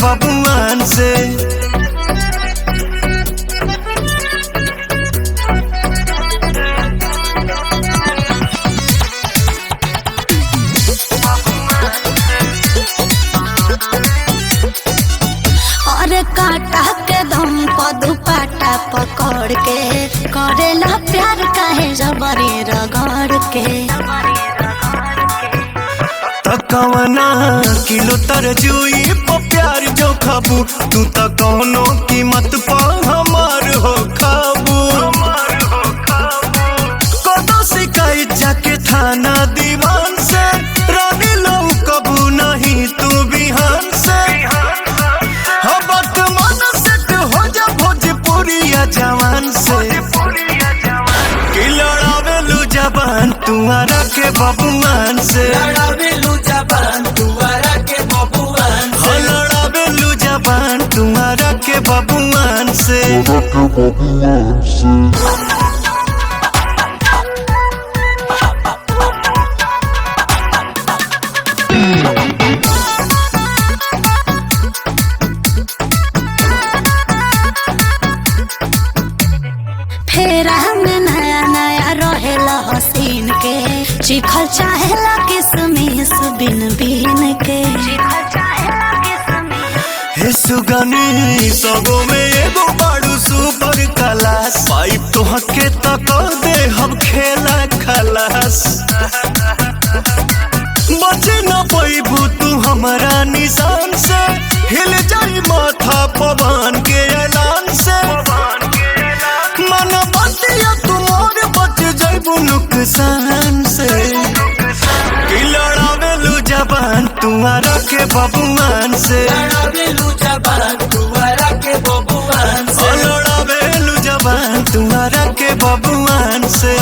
बबुआन से। और काटा के दम पर दुपट्टा पकड़ के करेला प्यार काहे जबरी रगड़ के। कवना किलो तरजुई पर प्यार जो खाबू तू तो कौनो कीमत पर हमार हो खाबू। कदो शिकायत जाके थाना दीवान से रानी लो कबू नहीं तू बिहान से। भोजपुरिया जवान से कि लड़ावेलू जबान तुम्हारा के बबुआन से। लड़ावेलू जबान तुम्हारा के बबुआन से। लड़ावेलू जबान तुम्हारा के बबुआन से। फेरा में नया नया रहेला हसीन के चिखल चाहेला किसमिस बिन बिन के। हे सुगनी सगो में एगो बाड़ू सुपर क्लास पाइप तो हके तक दे हम खेला खलास। बचे न पैबू तू हमारा निशान से हिल जाई माथा पवन के ऐलान से। मन बतिया तुम्हारे बच जाइबू नुकसान से कि लड़ावेलू जबान तुम्हारा के बबुआन से। लड़ावेलू जबान तुम्हारा के बबुआन से। लड़ावेलू जबान तुम्हारा के बबुआन से।